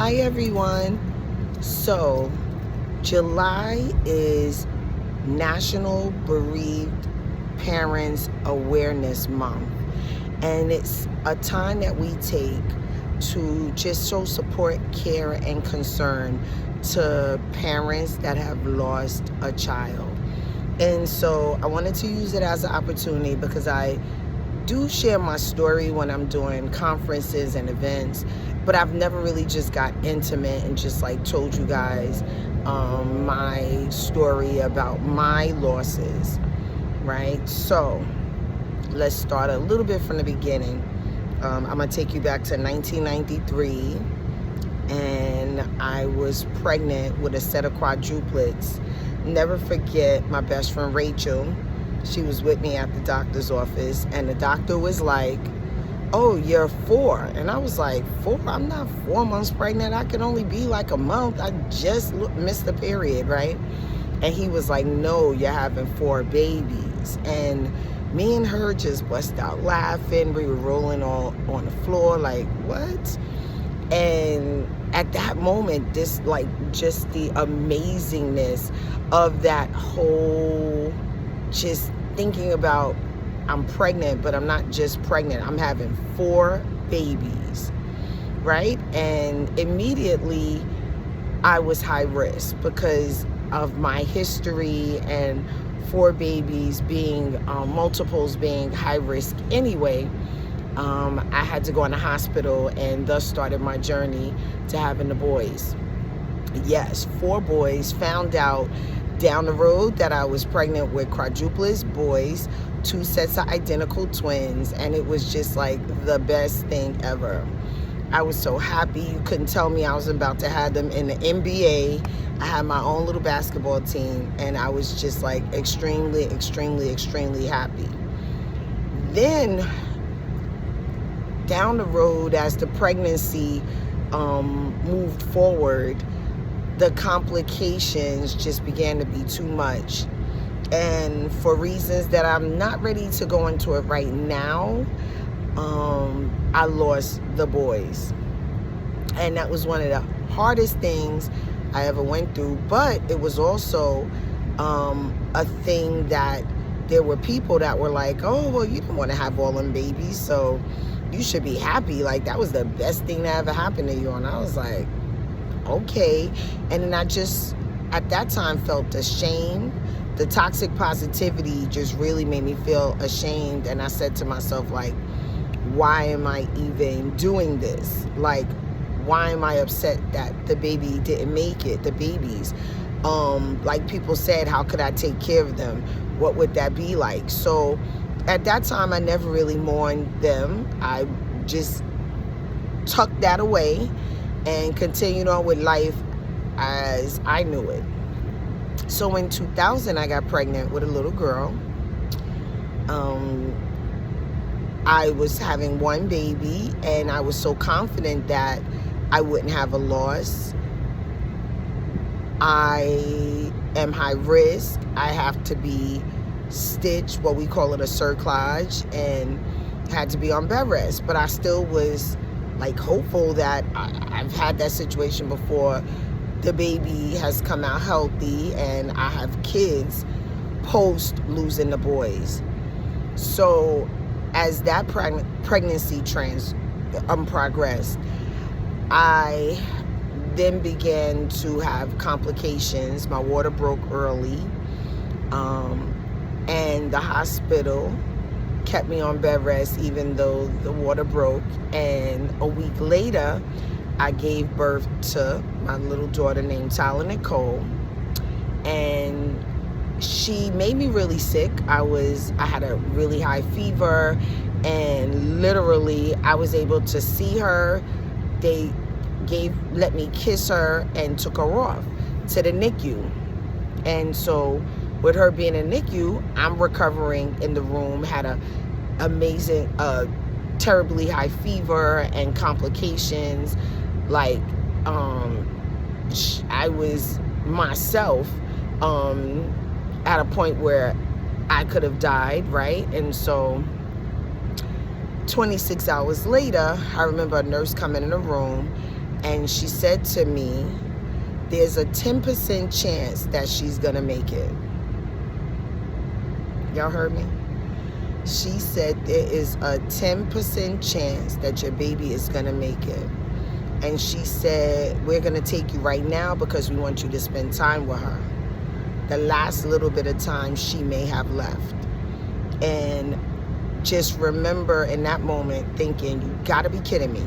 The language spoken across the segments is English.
Hi everyone. So July is National Bereaved Parents Awareness Month, and it's a time that we take to just show support, care, and concern to parents that have lost a child. And so I wanted to use it as an opportunity because I do share my story when I'm doing conferences and events, but I've never really just got intimate and just like told you guys my story about my losses, right? So let's start a little bit from the beginning. I'm gonna take you back to 1993, and I was pregnant with a set of quadruplets. Never forget my best friend Rachel. She was with me at the doctor's office, and the doctor was like, "Oh, you're 4." And I was like, 4? I'm not 4 months pregnant. I can only be like a month. I just missed the period, right? And he was like, "No, you're having 4 babies." And me and her just bust out laughing. We were rolling all on the floor like, what? And at that moment, this like just the amazingness of that whole, just thinking about, I'm pregnant, but I'm not just pregnant. I'm having 4 babies, right? And immediately I was high risk because of my history, and 4 babies being multiples being high risk anyway. I had to go in the hospital, and thus started my journey to having the boys. Yes, 4 boys. Found out down the road that I was pregnant with quadruplets boys, 2 sets of identical twins, and it was just like the best thing ever. I was so happy. You couldn't tell me I was about to have them in the NBA. I had my own little basketball team, and I was just like extremely, extremely, extremely happy. Then down the road, as the pregnancy moved forward, the complications just began to be too much. And for reasons that I'm not ready to go into it right now, I lost the boys. And that was one of the hardest things I ever went through. But it was also a thing that there were people that were like, "Oh, well, you didn't want to have all them babies, so you should be happy. Like, that was the best thing that ever happened to you." And I was like, okay. And then I just, at that time, felt ashamed. The toxic positivity just really made me feel ashamed. And I said to myself, like, why am I even doing this? Like, why am I upset that the baby didn't make it, the babies? Like people said, how could I take care of them? What would that be like? So at that time, I never really mourned them. I just tucked that away and continued on with life as I knew it. So in 2000, I got pregnant with a little girl. I was having 1 baby, and I was so confident that I wouldn't have a loss. I am high risk. I have to be stitched, what we call it a cerclage, and had to be on bed rest. But I still was like hopeful that I've had that situation before. The baby has come out healthy, and I have kids post losing the boys. So as that pregnancy progressed, I then began to have complications. My water broke early, and the hospital kept me on bed rest even though the water broke. And a week later, I gave birth to my little daughter named Tyler Nicole, and she made me really sick. I had a really high fever, and literally I was able to see her. They let me kiss her and took her off to the NICU. And so with her being in NICU, I'm recovering in the room, had a amazing, terribly high fever and complications. Like, I was myself at a point where I could have died, right? And so 26 hours later, I remember a nurse coming in the room And she said to me, there's a 10% chance that she's gonna make it. Y'all heard me? She said there is a 10% chance that your baby is gonna make it. And she said, we're gonna take you right now because we want you to spend time with her. The last little bit of time she may have left. And just remember in that moment thinking, you gotta be kidding me.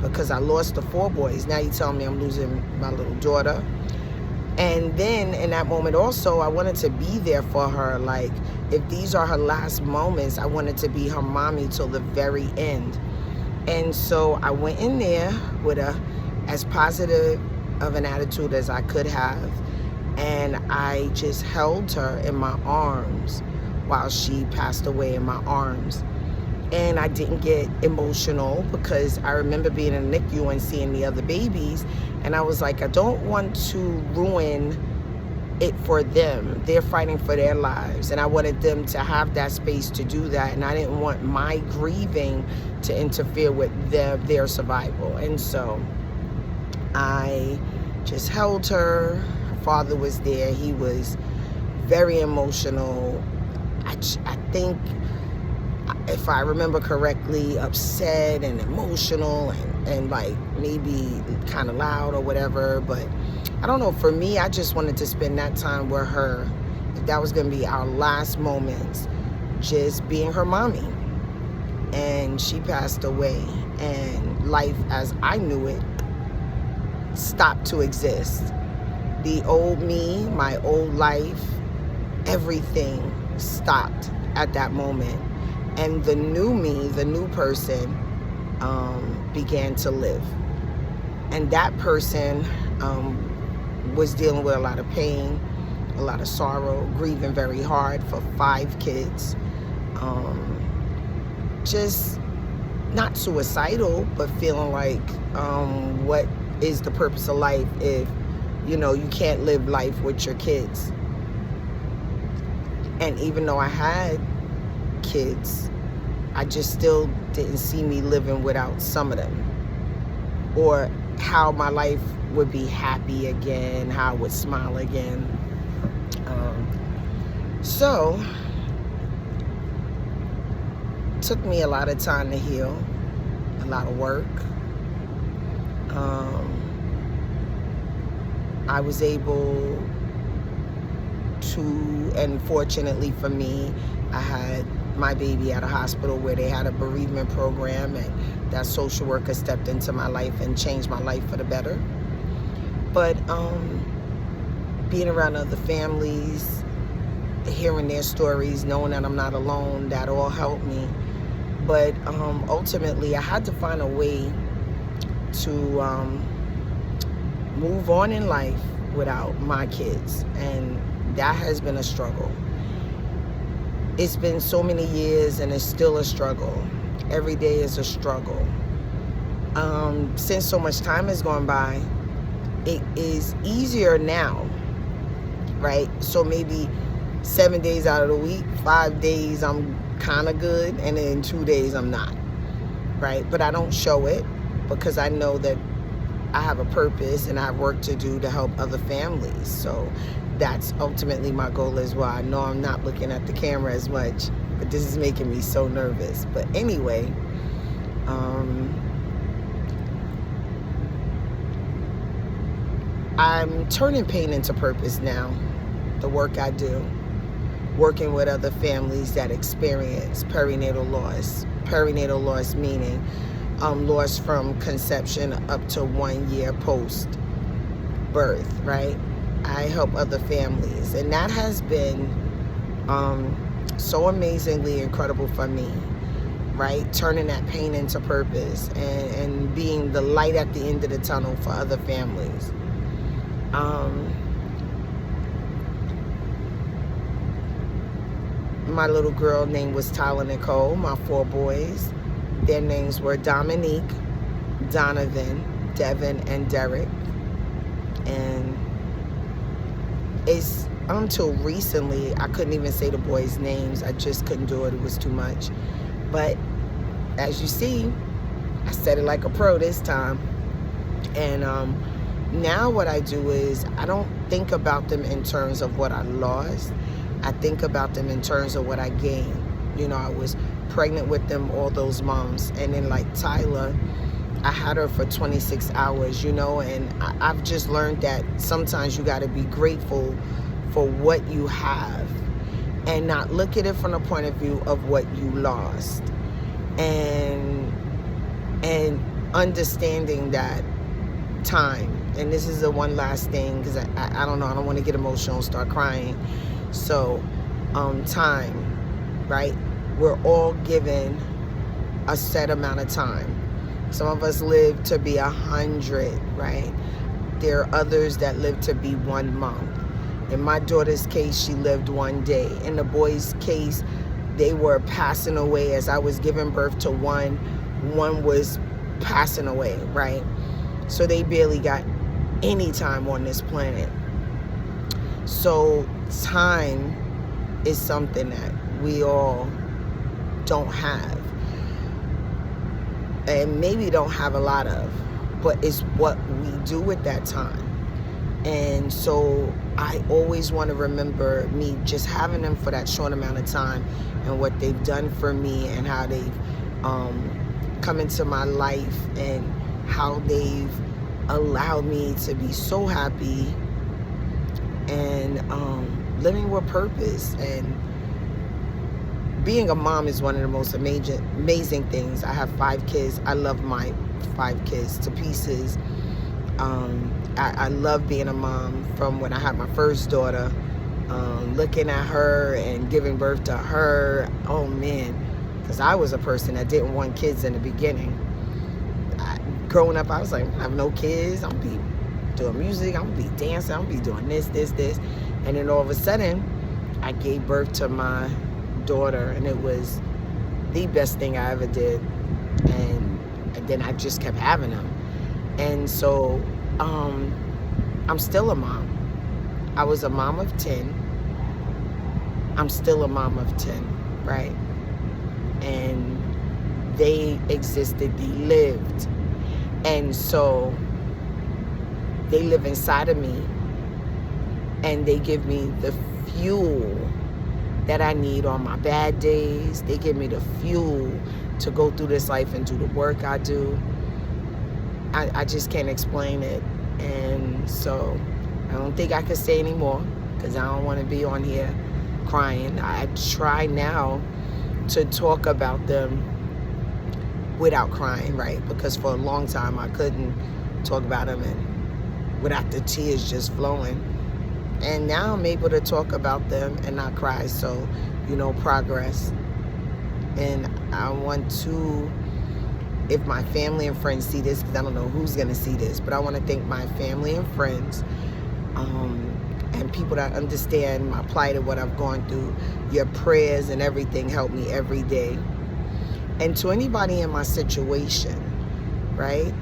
Because I lost the 4 boys. Now you tell me I'm losing my little daughter. And then in that moment also, I wanted to be there for her. Like, if these are her last moments, I wanted to be her mommy till the very end. And so I went in there with as positive of an attitude as I could have. And I just held her in my arms while she passed away in my arms. And I didn't get emotional because I remember being in the NICU and seeing the other babies. And I was like, I don't want to ruin it for them. They're fighting for their lives. And I wanted them to have that space to do that. And I didn't want my grieving to interfere with their survival. And so I just held her. Her father was there. He was very emotional. I think, if I remember correctly, upset and emotional and like maybe kind of loud or whatever. But I don't know, for me, I just wanted to spend that time with her. That was going to be our last moments, just being her mommy. And she passed away, and life as I knew it stopped to exist. The old me, my old life, everything stopped at that moment. And the new me, the new person, began to live. And that person was dealing with a lot of pain, a lot of sorrow, grieving very hard for 5 kids. Just not suicidal, but feeling like, what is the purpose of life if, you know, you can't live life with your kids? And even though I had kids, I just still didn't see me living without some of them, or how my life would be happy again, how I would smile again. So it took me a lot of time to heal, a lot of work. I was able to, and fortunately for me, I had my baby at a hospital where they had a bereavement program, and that social worker stepped into my life and changed my life for the better. But being around other families, hearing their stories, knowing that I'm not alone, that all helped me. But ultimately, I had to find a way to move on in life without my kids, and that has been a struggle. It's been so many years and it's still a struggle. Every day is a struggle. Since so much time has gone by, it is easier now, right? So maybe 7 days out of the week, 5 days I'm kind of good, and then 2 days I'm not, right? But I don't show it because I know that I have a purpose and I have work to do to help other families. So that's ultimately my goal as well. I know I'm not looking at the camera as much, but this is making me so nervous. But anyway, I'm turning pain into purpose now. The work I do, working with other families that experience perinatal loss. Perinatal loss meaning loss from conception up to 1 year post birth, right? I help other families, and that has been so amazingly incredible for me, right? Turning that pain into purpose and being the light at the end of the tunnel for other families. My little girl name was Tyler Nicole. My 4 boys, their names were Dominick, Donovan, Devin, and Derrick. And it's until recently I couldn't even say the boys' names. I just couldn't do it. It was too much. But as you see, I said it like a pro this time. And now what I do is I don't think about them in terms of what I lost. I think about them in terms of what I gained. You know, I was pregnant with them all those months, and then like Tyler, I had her for 26 hours, you know, and I've just learned that sometimes you got to be grateful for what you have and not look at it from the point of view of what you lost, and understanding that time, and this is the one last thing, because I don't know, I don't want to get emotional and start crying. So time, right? We're all given a set amount of time. Some of us live to be 100, right? There are others that live to be 1 month. In my daughter's case, she lived 1 day. In the boys' case, they were passing away as I was giving birth to one. One was passing away, right? So they barely got any time on this planet. So time is something that we all don't have, and maybe don't have a lot of, but it's what we do with that time. And so I always want to remember me just having them for that short amount of time, and what they've done for me, and how they've come into my life, and how they've allowed me to be so happy and living with purpose. And being a mom is one of the most amazing things. I have 5 kids. I love my 5 kids to pieces. I love being a mom from when I had my first daughter, looking at her and giving birth to her. Oh man, because I was a person that didn't want kids in the beginning. Growing up, I was like, I have no kids. I'm gonna be doing music. I'm gonna be dancing. I'm gonna be doing this. And then all of a sudden, I gave birth to my daughter, and it was the best thing I ever did. And then I just kept having them. And so I'm still a mom. I was a mom of 10. I'm still a mom of 10, right? And they existed, they lived. And so they live inside of me, and they give me the fuel that I need on my bad days. They give me the fuel to go through this life and do the work I do. I just can't explain it. And so I don't think I could say anymore, because I don't want to be on here crying. I try now to talk about them without crying, right? Because for a long time I couldn't talk about them and without the tears just flowing. And now I'm able to talk about them and not cry. So, you know, progress. And I want to, if my family and friends see this, because I don't know who's going to see this, but I want to thank my family and friends, and people that understand my plight and what I've gone through. Your prayers and everything help me every day. And to anybody in my situation, right?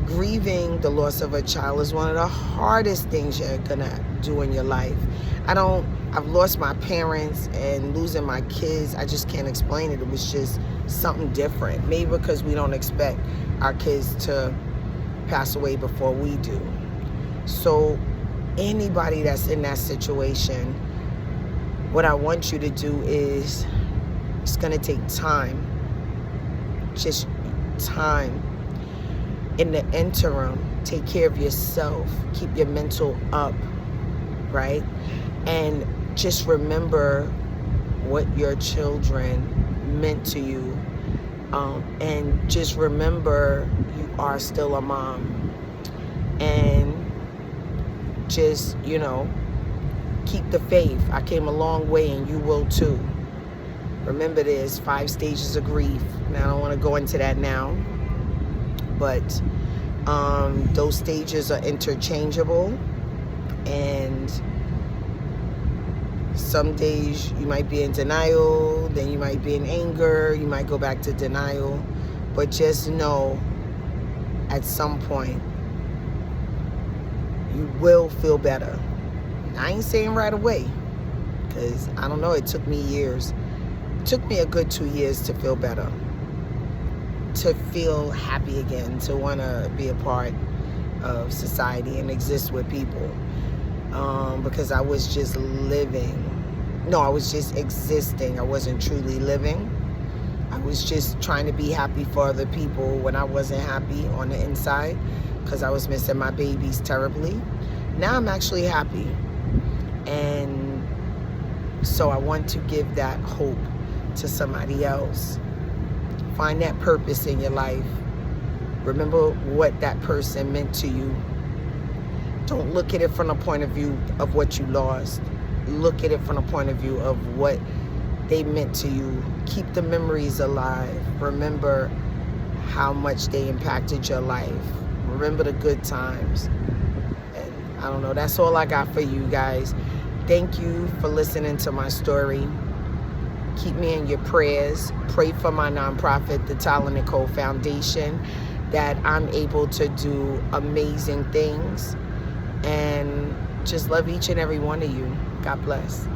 Grieving the loss of a child is one of the hardest things you're gonna do in your life. I've lost my parents, and losing my kids, I just can't explain it. It was just something different. Maybe because we don't expect our kids to pass away before we do. So anybody that's in that situation, what I want you to do is, it's gonna take time, just time. In the interim, take care of yourself, keep your mental up, right? And just remember what your children meant to you. And just remember you are still a mom. And just, you know, keep the faith. I came a long way, and you will too. Remember, there's 5 stages of grief. Now, I don't want to go into that now. But those stages are interchangeable, and some days you might be in denial, then you might be in anger, you might go back to denial, but just know at some point you will feel better. I ain't saying right away, because I don't know, it took me years. It took me a good 2 years to feel better. to feel happy again, to want to be a part of society and exist with people, because I was just living. No, I was just existing. I wasn't truly living. I was just trying to be happy for other people when I wasn't happy on the inside, because I was missing my babies terribly. Now I'm actually happy, and so I want to give that hope to somebody else. Find that purpose in your life. Remember what that person meant to you. Don't look at it from the point of view of what you lost. Look at it from the point of view of what they meant to you. Keep the memories alive. Remember how much they impacted your life. Remember the good times. And I don't know, that's all I got for you guys. Thank you for listening to my story. Keep me in your prayers. Pray for my nonprofit, the Tyler Nicole Foundation, that I'm able to do amazing things. And just love each and every one of you. God bless.